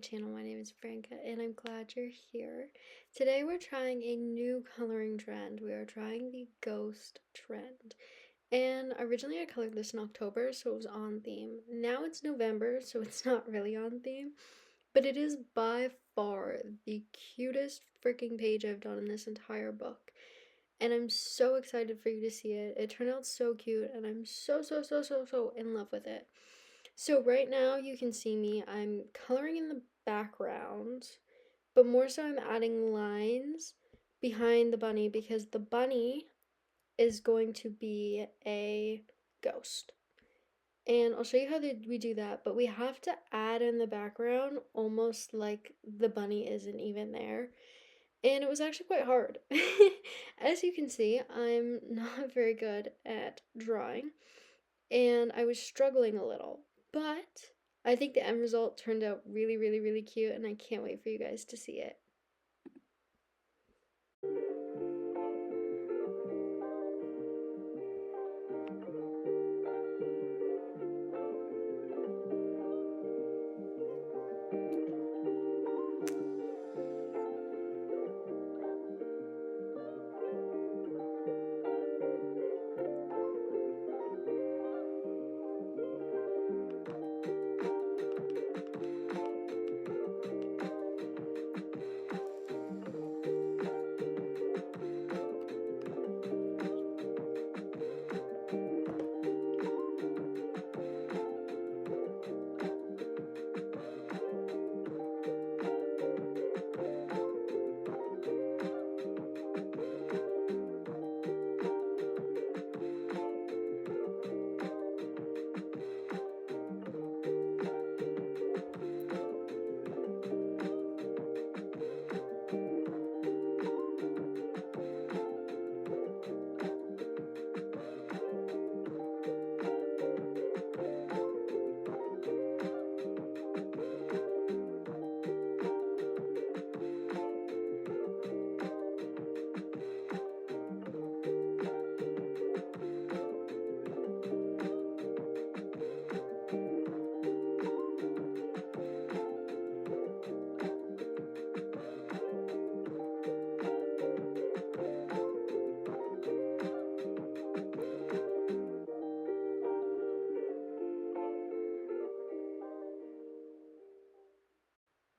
channel. My name is Franca and I'm glad you're here. Today we're trying a new coloring trend. We are trying the ghost trend. And originally I colored this in October, so it was on theme. Now it's November, so it's not really on theme. But it is by far the cutest freaking page I've done in this entire book. And I'm so excited for you to see it. It turned out so cute and I'm so in love with it. So right now you can see me, I'm coloring in the background, but more so I'm adding lines behind the bunny because the bunny is going to be a ghost. And I'll show you how we do that, but we have to add in the background almost like the bunny isn't even there. And it was actually quite hard. As you can see, I'm not very good at drawing, and I was struggling a little, but I think the end result turned out really cute, and I can't wait for you guys to see it.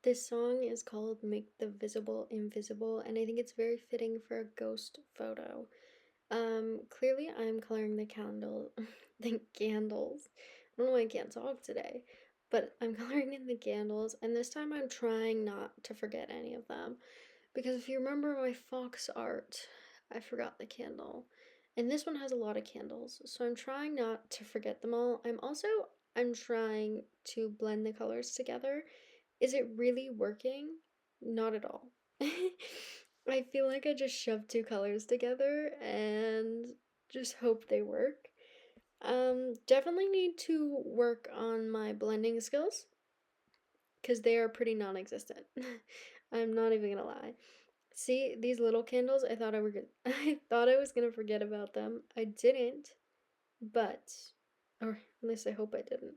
This song is called Make the Visible Invisible, and I think it's very fitting for a ghost photo. Clearly I'm coloring the the candles. I don't know why I can't talk today, but I'm coloring in the candles, and this time I'm trying not to forget any of them. Because if you remember my fox art, I forgot the candle. And this one has a lot of candles, so I'm trying not to forget them all. I'm trying to blend the colors together. Is it really working? Not at all. I feel like I just shoved two colors together and just hope they work. Definitely need to work on my blending skills because they are pretty non-existent. I'm not even gonna lie. See, these little candles, I thought I were good. I thought I was gonna forget about them. I didn't, but or at least I hope I didn't.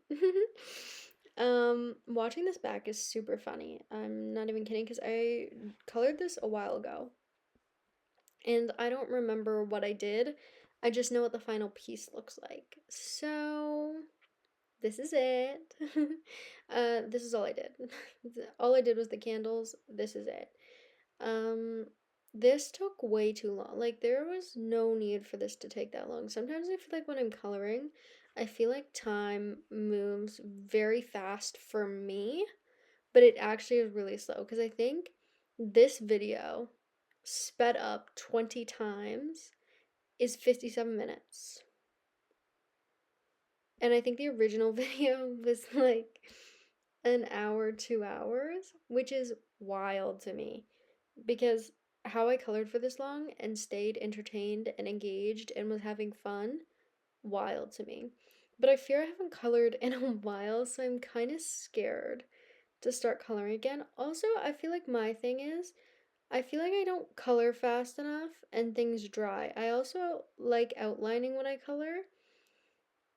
Watching this back is super funny. I'm not even kidding because I colored this a while ago and I don't remember what I did. I just know what the final piece looks like. So, this is it. This is all I did. All I did was the candles. This is it. Um, this took way too long. Like, there was no need for this to take that long. Sometimes I feel like when I'm coloring, I feel like time moves very fast for me, but it actually is really slow because I think this video sped up 20 times is 57 minutes. And I think the original video was like an hour, 2 hours, which is wild to me because how I colored for this long and stayed entertained and engaged and was having fun, wild to me. But I fear I haven't colored in a while, so I'm kind of scared to start coloring again. Also, I feel like my thing is, I feel like I don't color fast enough and things dry. I also like outlining when I color,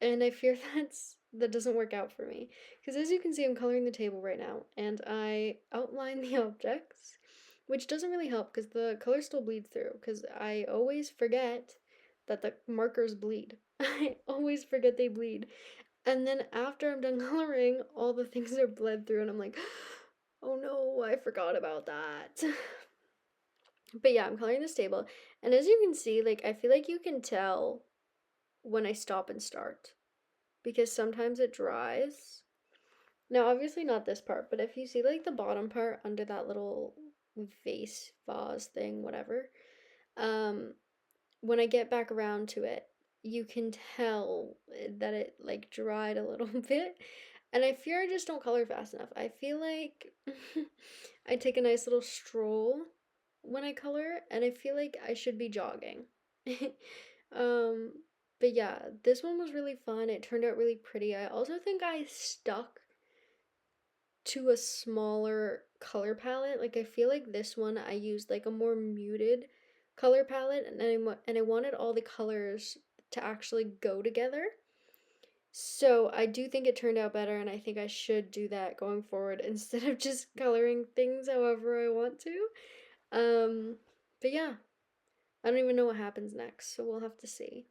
and I fear that's that doesn't work out for me. Because as you can see, I'm coloring the table right now, and I outline the objects, which doesn't really help because the color still bleeds through, because I always forget that the markers bleed. I always forget they bleed. And then after I'm done coloring, all the things are bled through, and I'm like, oh no, I forgot about that. But yeah, I'm coloring this table, and as you can see, like, I feel like you can tell when I stop and start because sometimes it dries. Now, obviously not this part, but if you see like the bottom part under that little vase thing, whatever, um, when I get back around to it, you can tell that it like dried a little bit. And I fear I just don't color fast enough. I feel like I take a nice little stroll when I color, and I feel like I should be jogging. um, but yeah, this one was really fun. It turned out really pretty. I also think I stuck to a smaller color palette. Like I feel like this one I used like a more muted color palette, and I wanted all the colors to actually go together. So I do think it turned out better, and I think I should do that going forward instead of just coloring things however I want to. Um, but yeah, I don't even know what happens next, so we'll have to see.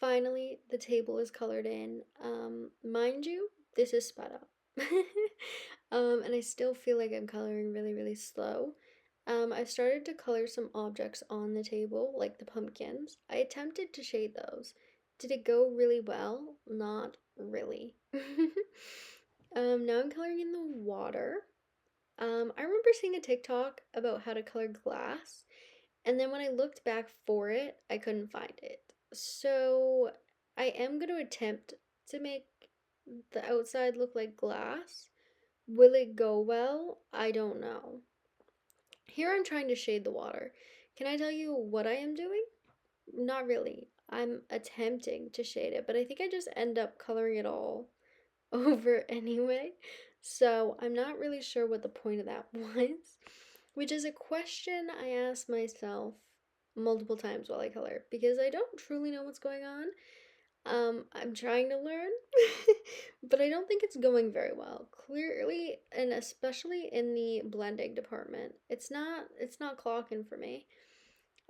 finally, the table is colored in. Mind you, this is sped up. And I still feel like I'm coloring really, really slow. I started to color some objects on the table, like the pumpkins. I attempted to shade those. Did it go really well? Not really. Now I'm coloring in the water. I remember seeing a TikTok about how to color glass, and then when I looked back for it, I couldn't find it. So I am going to attempt to make the outside look like glass. Will it go well? I don't know. Here I'm trying to shade the water. Can I tell you what I am doing? Not really. I'm attempting to shade it, but I think I just end up coloring it all over anyway. So I'm not really sure what the point of that was, which is a question I ask myself multiple times while I color because I don't truly know what's going on. I'm trying to learn, but I don't think it's going very well. Clearly, and especially in the blending department, it's not clocking for me.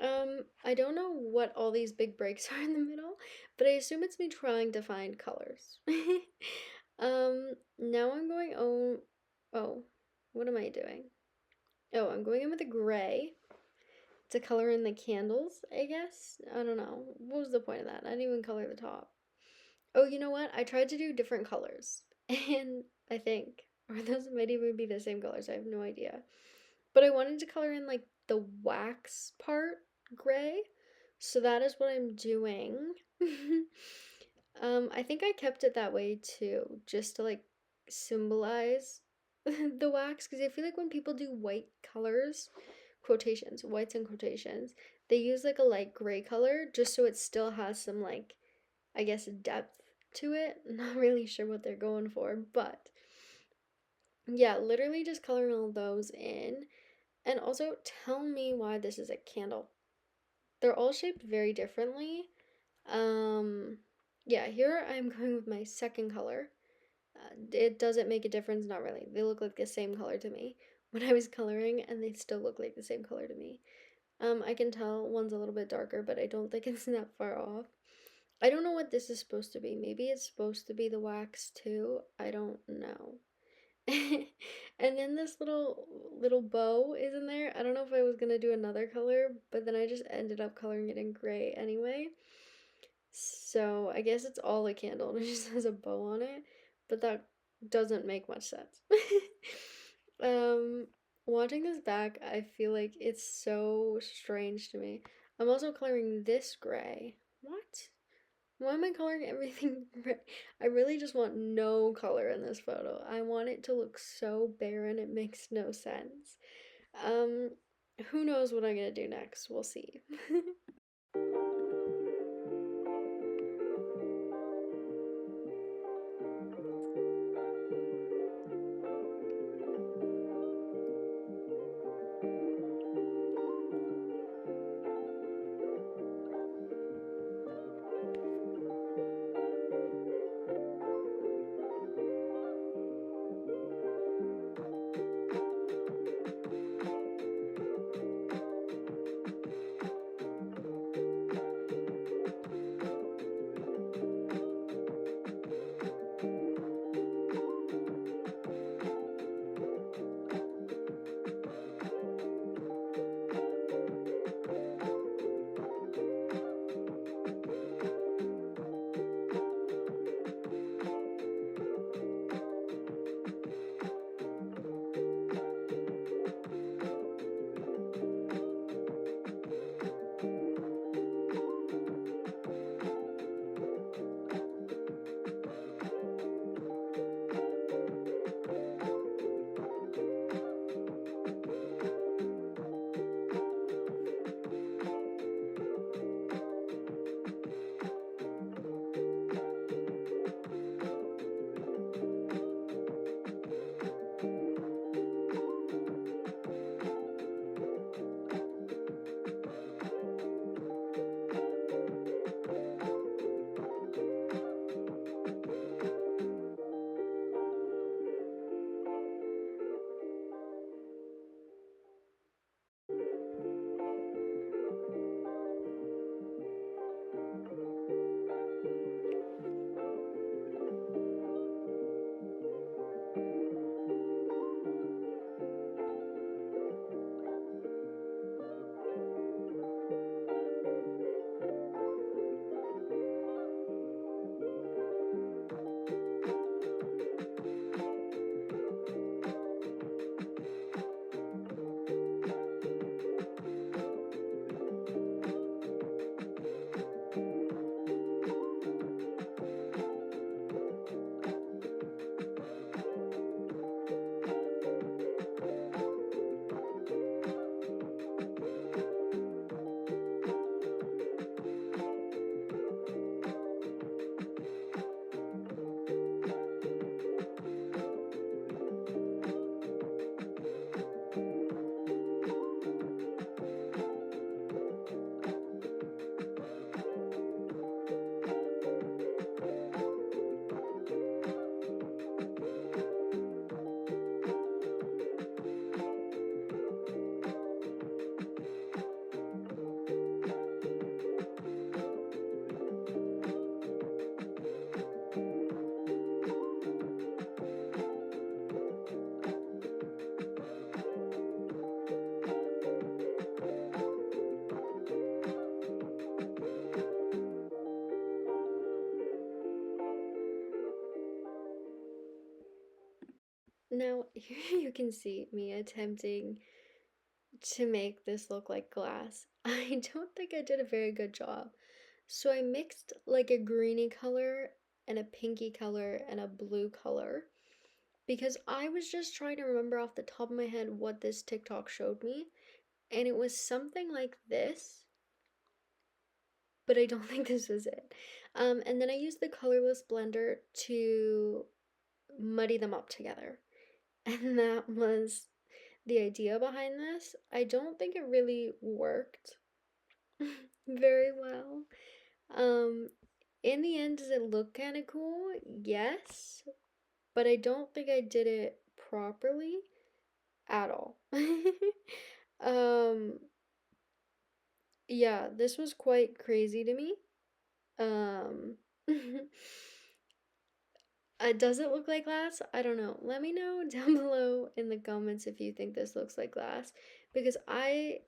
I don't know what all these big breaks are in the middle, but I assume it's me trying to find colors. Now I'm going oh, what am I doing? Oh, I'm going in with a gray to color in the candles, I guess. I don't know. What was the point of that? I didn't even color the top. Oh, you know what? I tried to do different colors, and I think, or those might even be the same colors. I have no idea. But I wanted to color in like the wax part gray, so that is what I'm doing. I think I kept it that way too, just to like symbolize the wax, because I feel like when people do white colors, quotations, whites and quotations, they use like a light gray color just so it still has some like, I guess, depth to it. Not really sure what they're going for, but yeah, literally just coloring all those in. And also, tell me why this is a candle. They're all shaped very differently. Um, yeah, here I'm going with my second color. It doesn't make a difference, not really. They look like the same color to me when I was coloring, and they still look like the same color to me. I can tell one's a little bit darker, but I don't think it's that far off. I don't know what this is supposed to be. Maybe it's supposed to be the wax too. I don't know. And then this little bow is in there. I don't know if I was gonna do another color, but then I just ended up coloring it in gray anyway. So I guess it's all a candle and it just has a bow on it, but that doesn't make much sense. um, Watching this back, I feel like it's so strange to me. I'm also coloring this gray. What? Why am I coloring everything red? I really just want no color in this photo. I want it to look so barren, it makes no sense. Um, who knows what I'm gonna do next? We'll see. here you can see me attempting to make this look like glass. I don't think I did a very good job. So I mixed like a greeny color and a pinky color and a blue color because I was just trying to remember off the top of my head what this TikTok showed me, and it was something like this, but I don't think this is it. And then I used the colorless blender to muddy them up together. And that was the idea behind this. I don't think it really worked very well. Um, in the end, does it look kind of cool? Yes, but I don't think I did it properly at all. um, yeah, this was quite crazy to me. Um, does it look like glass? I don't know. Let me know down below in the comments if you think this looks like glass because I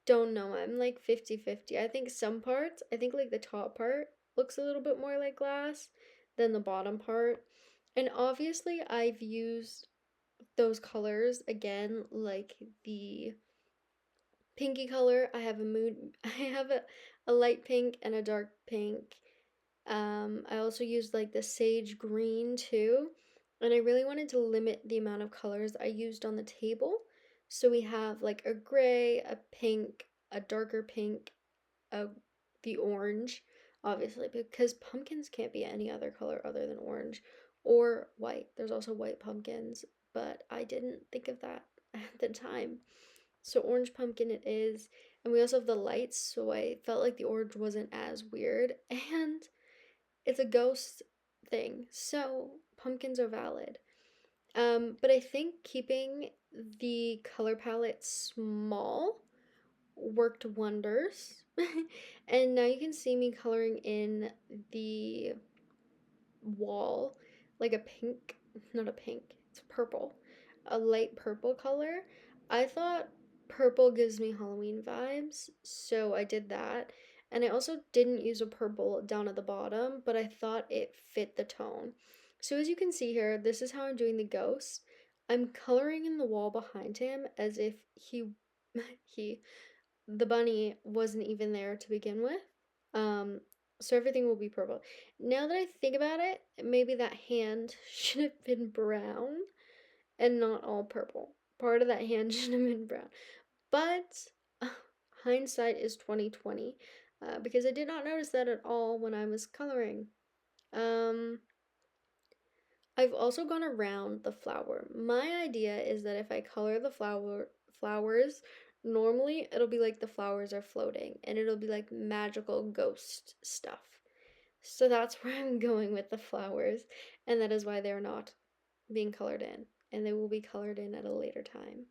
don't know. I'm like 50-50. I think some parts, I think like the top part looks a little bit more like glass than the bottom part. And obviously, I've used those colors again, like the pinky color. I have a mood, I have a light pink and a dark pink. I also used like the sage green too, and I really wanted to limit the amount of colors I used on the table. So we have like a gray, a pink, a darker pink, a the orange, obviously, because pumpkins can't be any other color other than orange or white. There's also white pumpkins, but I didn't think of that at the time. So orange pumpkin it is, and we also have the lights, so I felt like the orange wasn't as weird, and it's a ghost thing, so pumpkins are valid. But I think keeping the color palette small worked wonders. And now you can see me coloring in the wall like a pink, not a pink, it's purple, a light purple color. I thought purple gives me Halloween vibes, so I did that. And I also didn't use a purple down at the bottom, but I thought it fit the tone. So as you can see here, this is how I'm doing the ghost. I'm coloring in the wall behind him as if he the bunny wasn't even there to begin with. Um, so everything will be purple. Now that I think about it, maybe that hand should have been brown and not all purple. Part of that hand should have been brown. But hindsight is 2020 because I did not notice that at all when I was coloring. Um, I've also gone around the flower. My idea is that if I color the flowers, normally it'll be like the flowers are floating and it'll be like magical ghost stuff. So that's where I'm going with the flowers, and that is why they're not being colored in, and they will be colored in at a later time.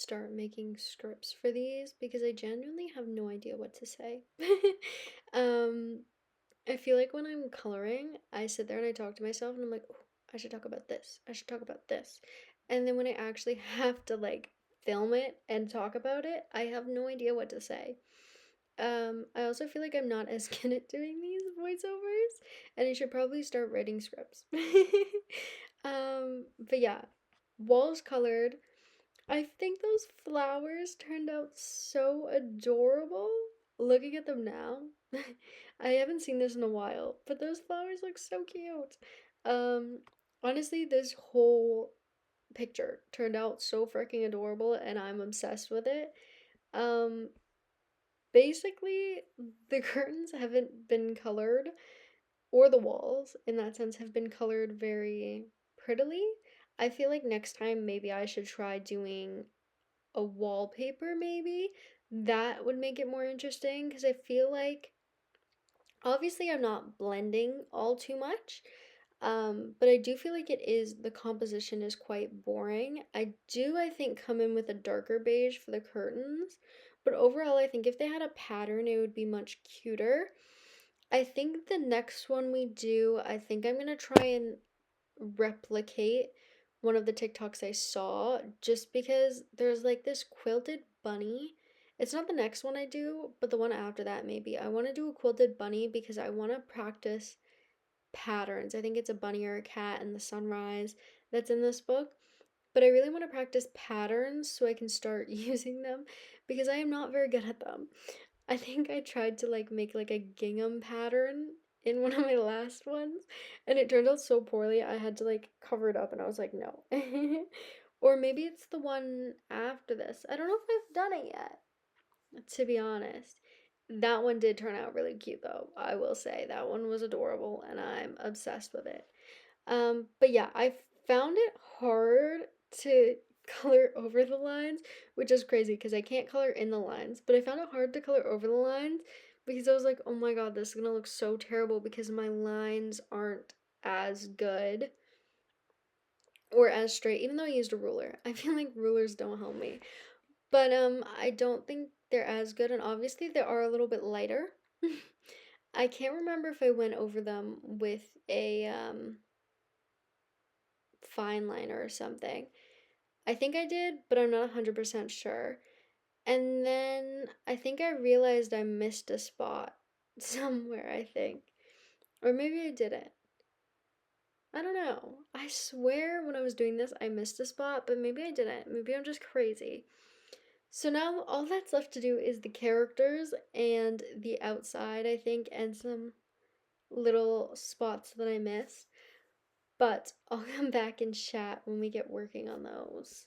start making scripts for these because I genuinely have no idea what to say. um, I feel like when I'm coloring, I sit there and I talk to myself and I'm like, oh, I should talk about this. I should talk about this. And then when I actually have to like film it and talk about it, I have no idea what to say. I also feel like I'm not as good at doing these voiceovers, and I should probably start writing scripts. But yeah, walls colored. I think those flowers turned out so adorable. Looking at them now, I haven't seen this in a while, but those flowers look so cute. Um, Honestly, this whole picture turned out so freaking adorable, and I'm obsessed with it. Um, Basically, the curtains haven't been colored, or the walls, in that sense, have been colored very prettily. I feel like next time maybe I should try doing a wallpaper, maybe. That would make it more interesting because I feel like obviously I'm not blending all too much. But I do feel like the composition is quite boring. I think, come in with a darker beige for the curtains, but overall, I think if they had a pattern, it would be much cuter. I think the next one we do, I think I'm gonna try and replicate one of the TikToks I saw just because there's like this quilted bunny. It's not the next one I do, but the one after that maybe. I want to do a quilted bunny because I want to practice patterns. I think it's a bunny or a cat in the sunrise that's in this book. But I really want to practice patterns so I can start using them because I am not very good at them. I think I tried to like make like a gingham pattern in one of my last ones and it turned out so poorly I had to like cover it up and I was like no. Or maybe it's the one after this. I don't know if I've done it yet, to be honest. That one did turn out really cute though. I will say that one was adorable and I'm obsessed with it. But yeah, I found it hard to color over the lines, which is crazy because I can't color in the lines, but I found it hard to color over the lines because I was like, oh my god, this is gonna look so terrible because my lines aren't as good or as straight, even though I used a ruler. I feel like rulers don't help me. But I don't think they're as good and obviously they are a little bit lighter. I can't remember if I went over them with a fine liner or something. I think I did, but I'm not 100% sure. And then I think I realized I missed a spot somewhere, I think. Or maybe I didn't. I don't know. I swear when I was doing this, I missed a spot, but maybe I didn't. Maybe I'm just crazy. So now all that's left to do is the characters and the outside, I think, and some little spots that I missed. But I'll come back and chat when we get working on those.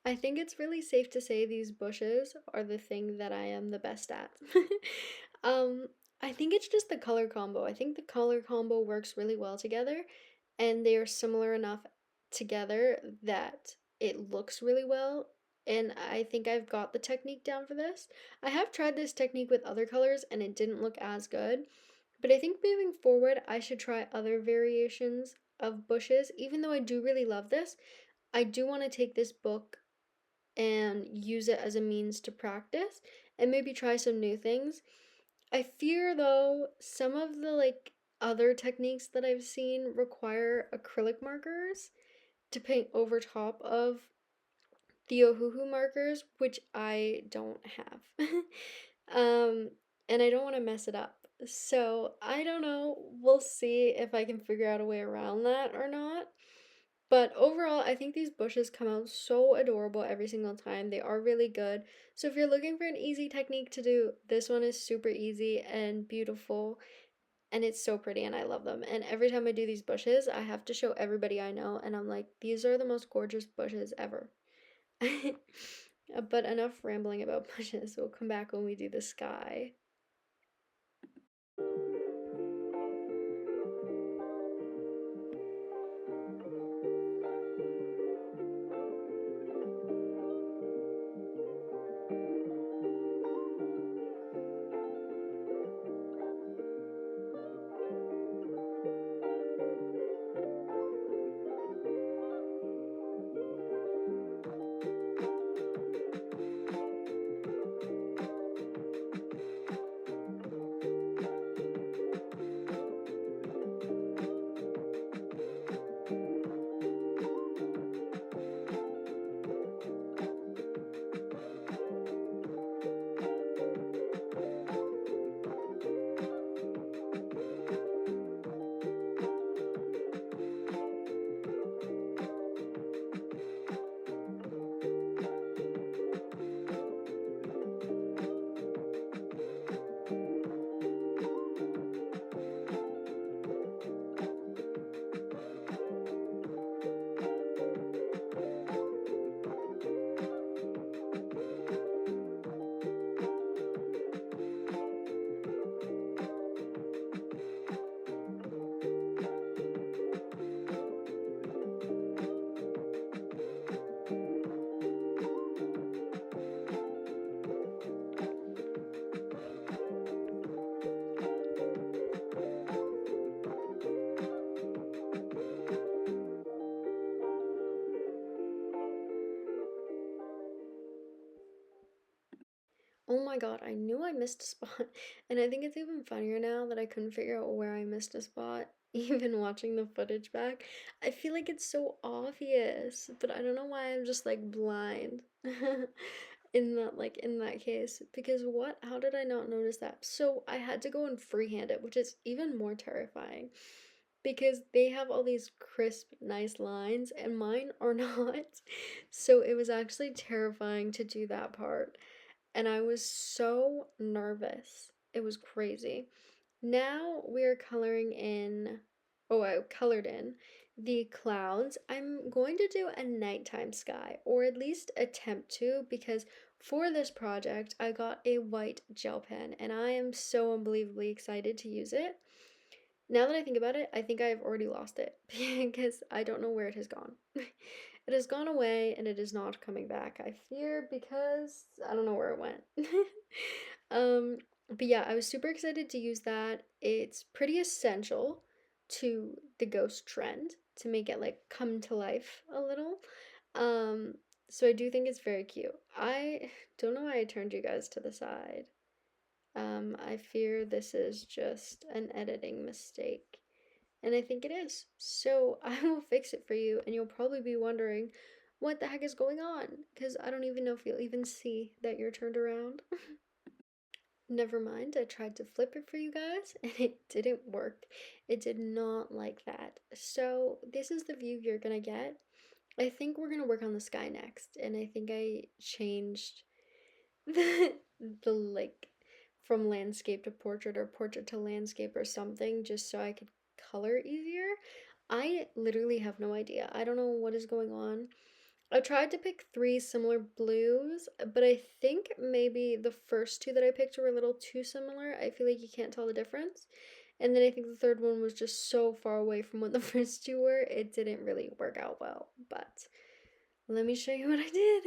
I think it's really safe to say these bushes are the thing that I am the best at. um, I think it's just the color combo. I think the color combo works really well together, and they are similar enough together that it looks really well. And I think I've got the technique down for this. I have tried this technique with other colors and it didn't look as good, but I think moving forward, I should try other variations of bushes. Even though I do really love this, I do want to take this book and use it as a means to practice and maybe try some new things. I fear though some of the like other techniques that I've seen require acrylic markers to paint over top of the Ohuhu markers, which I don't have. um, and I don't want to mess it up. So I don't know. We'll see if I can figure out a way around that or not. But overall, I think these bushes come out so adorable every single time. They are really good. So if you're looking for an easy technique to do, this one is super easy and beautiful. And it's so pretty and I love them. And every time I do these bushes, I have to show everybody I know. And I'm like, these are the most gorgeous bushes ever. But enough rambling about bushes. We'll come back when we do the sky. Oh my god, I knew I missed a spot. And I think it's even funnier now that I couldn't figure out where I missed a spot, even watching the footage back. I feel like it's so obvious, but I don't know why I'm just like blind in that case. Because what? How did I not notice that? So I had to go and freehand it, which is even more terrifying because they have all these crisp, nice lines and mine are not. So it was actually terrifying to do that part and I was so nervous. It was crazy. Now we're coloring in, oh, I colored in the clouds. I'm going to do a nighttime sky, or at least attempt to, because for this project, I got a white gel pen, and I am so unbelievably excited to use it. Now that I think about it, I think I've already lost it because I don't know where it has gone. It has gone away and it is not coming back. I fear because I don't know where it went. um, but yeah, I was super excited to use that. It's pretty essential to the ghost trend to make it like come to life a little. Um, so I do think it's very cute. I don't know why I turned you guys to the side. I fear this is just an editing mistake. And I think it is. So I will fix it for you, and you'll probably be wondering what the heck is going on, because I don't even know if you'll even see that you're turned around. Never mind, I tried to flip it for you guys, and it didn't work. It did not like that. So this is the view you're gonna get. I think we're gonna work on the sky next, and I think I changed the the like from landscape to portrait or portrait to landscape or something just so I could color easier. I literally have no idea. I don't know what is going on. I tried to pick three similar blues, but I think maybe the first two that I picked were a little too similar. I feel like you can't tell the difference. And then I think the third one was just so far away from what the first two were, it didn't really work out well. But let me show you what I did.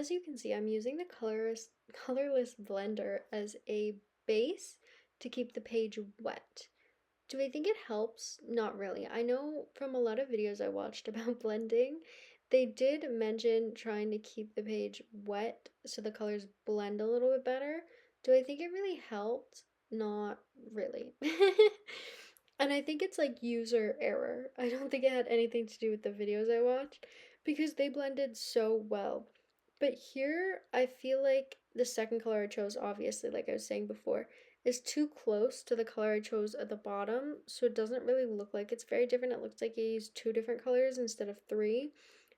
as you can see, I'm using the colorless blender as a base to keep the page wet. Do I think it helps? Not really. I know from a lot of videos I watched about blending, they did mention trying to keep the page wet so the colors blend a little bit better. Do I think it really helped? Not really. And I think it's like user error. I don't think it had anything to do with the videos I watched because they blended so well. But here, I feel like the second color I chose, obviously, like I was saying before, is too close to the color I chose at the bottom, so it doesn't really look like it's very different. It looks like I used two different colors instead of three.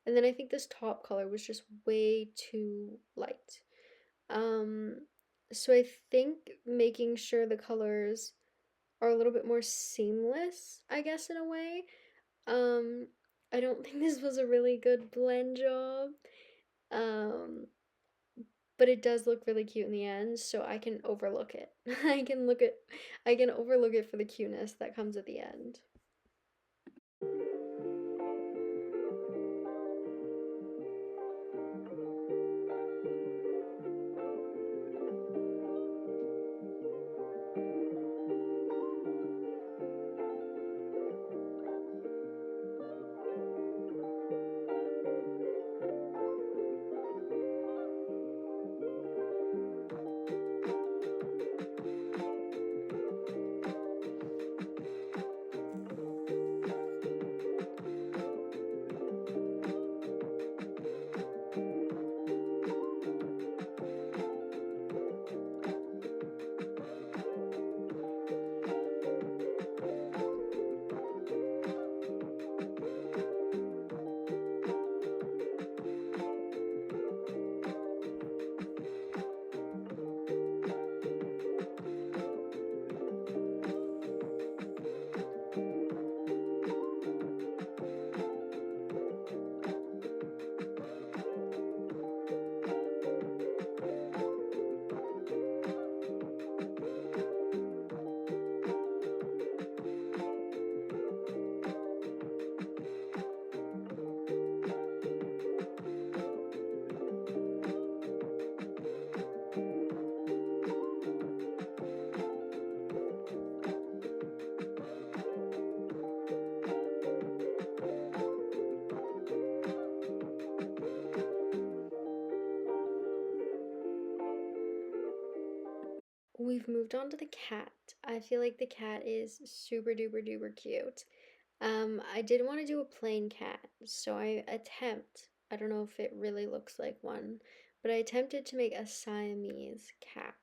And then I think this top color was just way too light. Um, so I think making sure the colors are a little bit more seamless, I guess, in a way. Um, I don't think this was a really good blend job. Um, but it does look really cute in the end, so I can overlook it. I can overlook it for the cuteness that comes at the end. We've moved on to the cat. I feel like the cat is super duper duper cute. I did want to do a plain cat, so I don't know if it really looks like one, but I attempted to make a Siamese cat.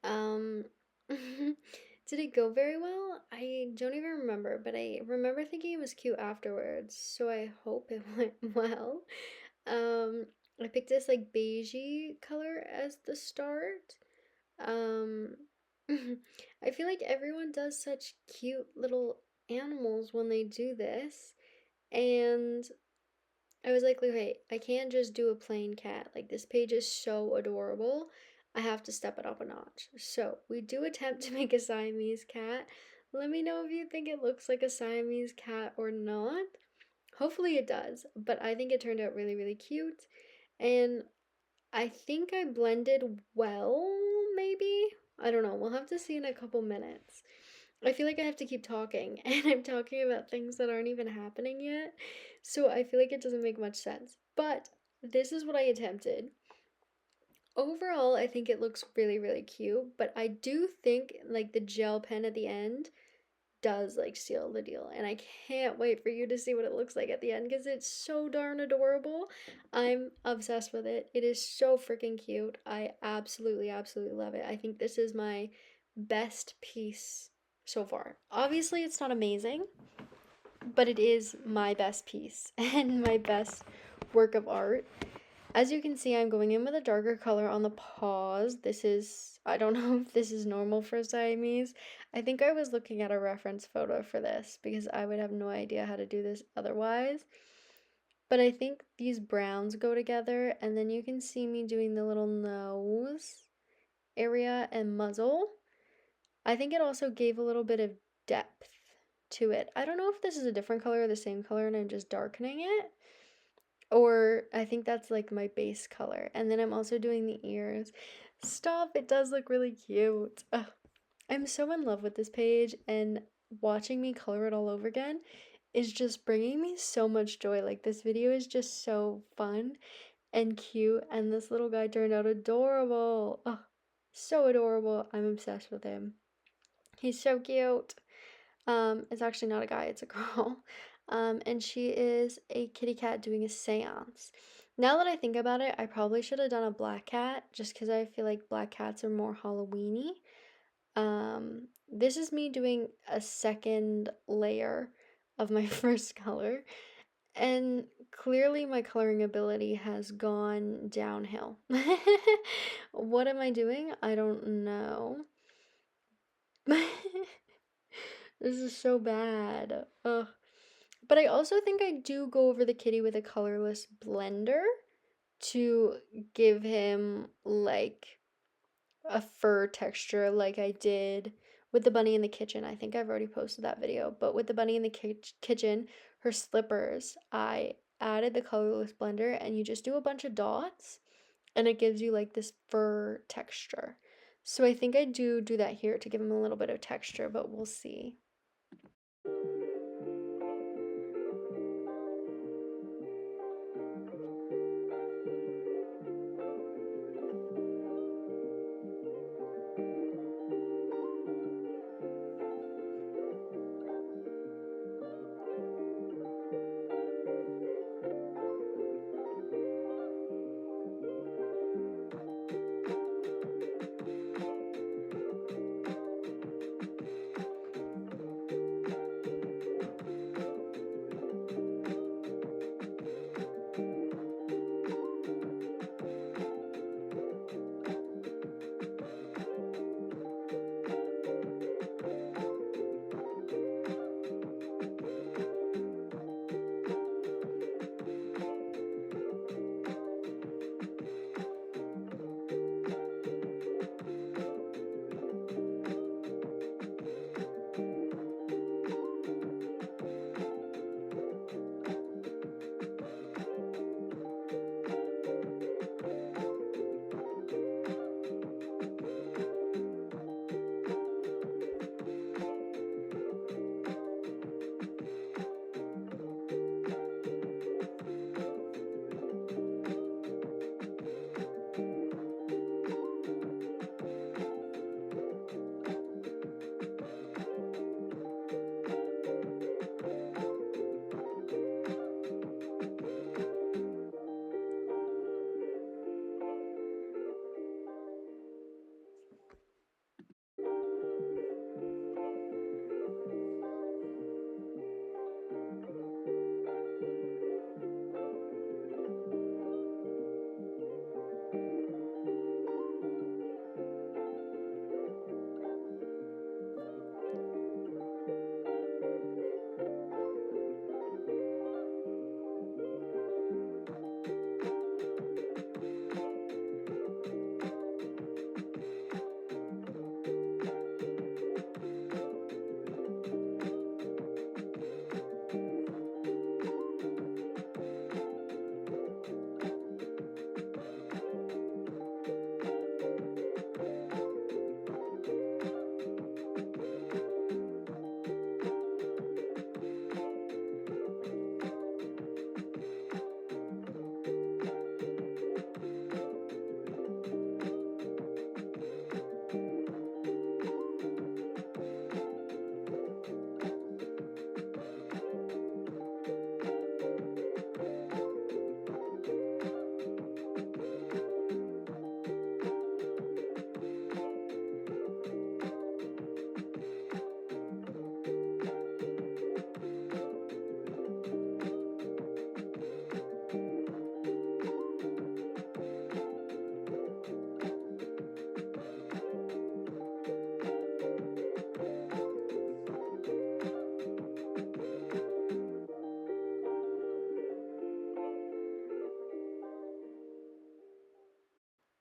Um, did it go very well? I don't even remember, but I remember thinking it was cute afterwards, so I hope it went well. Um, I picked this like beigey color as the start. Um, I feel like everyone does such cute little animals when they do this, and I was like, okay, I can't just do a plain cat. Like, this page is so adorable. I have to step it up a notch. So, we do attempt to make a Siamese cat. Let me know if you think it looks like a Siamese cat or not. Hopefully it does, but I think it turned out really, really cute. And I think I blended well, maybe? I don't know. We'll have to see in a couple minutes. I feel like I have to keep talking, and I'm talking about things that aren't even happening yet, so I feel like it doesn't make much sense. But this is what I attempted. Overall, I think it looks really, really cute, but I do think like the gel pen at the end does like seal the deal, and I can't wait for you to see what it looks like at the end because it's so darn adorable. I'm obsessed with it. It is so freaking cute. I absolutely, absolutely love it. I think this is my best piece so far. Obviously, it's not amazing, but it is my best piece and my best work of art. As you can see, I'm going in with a darker color on the paws. This is, I don't know if this is normal for Siamese. I think I was looking at a reference photo for this because I would have no idea how to do this otherwise. But I think these browns go together, and then you can see me doing the little nose area and muzzle. I think it also gave a little bit of depth to it. I don't know if this is a different color or the same color and I'm just darkening it. Or I think that's like my base color. And then I'm also doing the ears. Stop, it does look really cute. Ugh, I'm so in love with this page, and watching me color it all over again is just bringing me so much joy. Like, this video is just so fun and cute, and this little guy turned out adorable. Oh, so adorable. I'm obsessed with him. He's so cute. It's actually not a guy, it's a girl. And she is a kitty cat doing a seance. Now that I think about it, I probably should have done a black cat just because I feel like black cats are more Halloweeny. This is me doing a second layer of my first color, and clearly my coloring ability has gone downhill. What am I doing? I don't know. This is so bad. Ugh. But I also think I do go over the kitty with a colorless blender to give him like a fur texture, like I did with the bunny in the kitchen. I think I've already posted that video, but with the bunny in the kitchen, her slippers, I added the colorless blender, and you just do a bunch of dots and it gives you like this fur texture. So I think I do that here to give him a little bit of texture, but we'll see.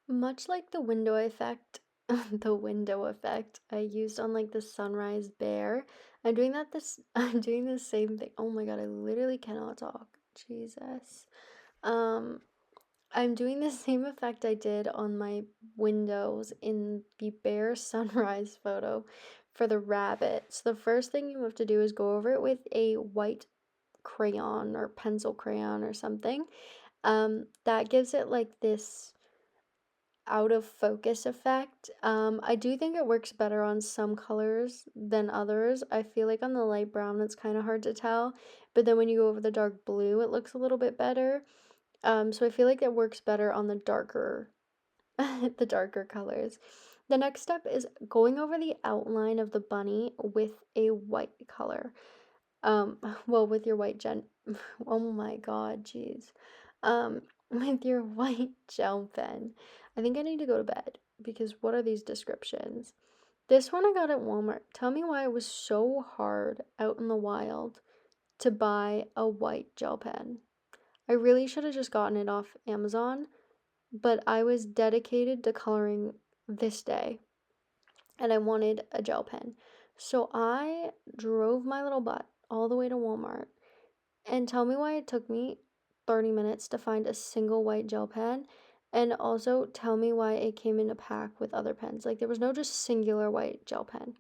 Much like the window effect, the window effect I used on like the sunrise bear, I'm doing that this I'm doing the same thing. Oh my god, I literally cannot talk. Jesus. I'm doing the same effect I did on my windows in the bear sunrise photo for the rabbit. So the first thing you have to do is go over it with a white crayon or pencil crayon or something. That gives it like this out of focus effect. I do think it works better on some colors than others. I feel like on the light brown it's kind of hard to tell, but then when you go over the dark blue it looks a little bit better. So I feel like it works better on the darker the darker colors. The next step is going over the outline of the bunny with a white color. Well, with your white oh my god, jeez. With your white gel pen. I think I need to go to bed because what are these descriptions? This one I got at Walmart. Tell me why it was so hard out in the wild to buy a white gel pen. I really should have just gotten it off Amazon, but I was dedicated to coloring this day and I wanted a gel pen. So I drove my little butt all the way to Walmart, and tell me why it took me 30 minutes to find a single white gel pen, and also tell me why it came in a pack with other pens. Like there was no just singular white gel pen.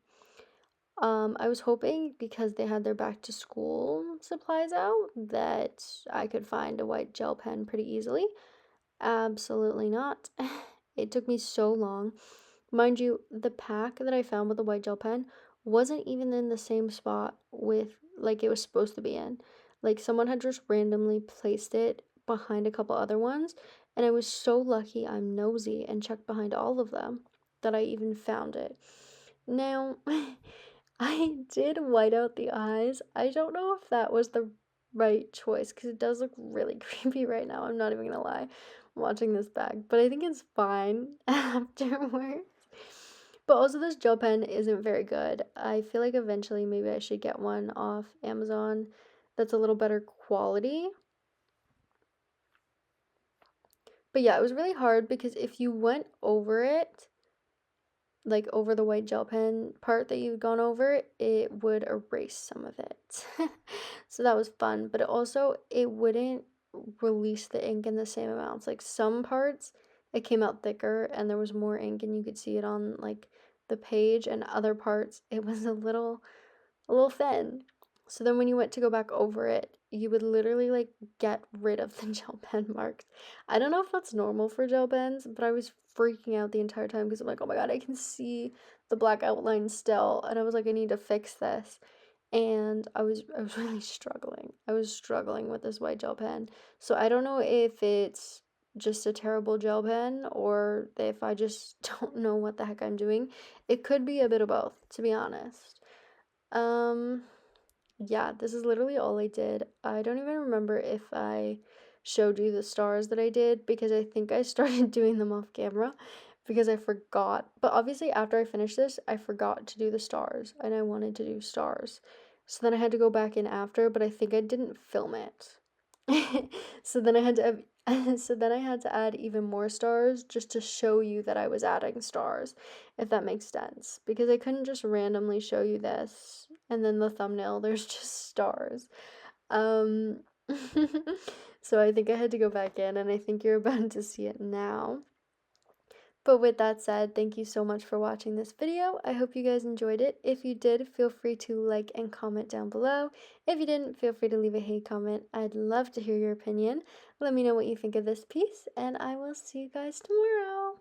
I was hoping because they had their back to school supplies out that I could find a white gel pen pretty easily. Absolutely not. It took me so long. Mind you, the pack that I found with the white gel pen wasn't even in the same spot with like it was supposed to be in. Like someone had just randomly placed it behind a couple other ones, and I was so lucky I'm nosy and checked behind all of them that I even found it. Now, I did white out the eyes. I don't know if that was the right choice because it does look really creepy right now. I'm not even gonna lie watching this bag, but I think it's fine afterwards. But also, this gel pen isn't very good. I feel like eventually maybe I should get one off Amazon that's a little better quality. But yeah, it was really hard because if you went over it, like over the white gel pen part that you've gone over, it would erase some of it. So that was fun, but it wouldn't release the ink in the same amounts. Like some parts it came out thicker and there was more ink and you could see it on like the page, and other parts it was a little thin. So then when you went to go back over it, you would literally like get rid of the gel pen marks. I don't know if that's normal for gel pens, but I was freaking out the entire time because I'm like, oh my god, I can see the black outline still. And I was like, I need to fix this. And I was really struggling. I was struggling with this white gel pen. So I don't know if it's just a terrible gel pen or if I just don't know what the heck I'm doing. It could be a bit of both, to be honest. Um, yeah, this is literally all I did. I don't even remember if I showed you the stars that I did because I think I started doing them off camera because I forgot. But obviously, after I finished this, I forgot to do the stars and I wanted to do stars. So then I had to go back in after, but I think I didn't film it. So then I had to so then I had to add even more stars just to show you that I was adding stars, if that makes sense. Because I couldn't just randomly show you this and then the thumbnail there's just stars. Um so I think I had to go back in and I think you're about to see it now. But with that said, thank you so much for watching this video. I hope you guys enjoyed it. If you did, feel free to like and comment down below. If you didn't, feel free to leave a hate comment. I'd love to hear your opinion. Let me know what you think of this piece, and I will see you guys tomorrow.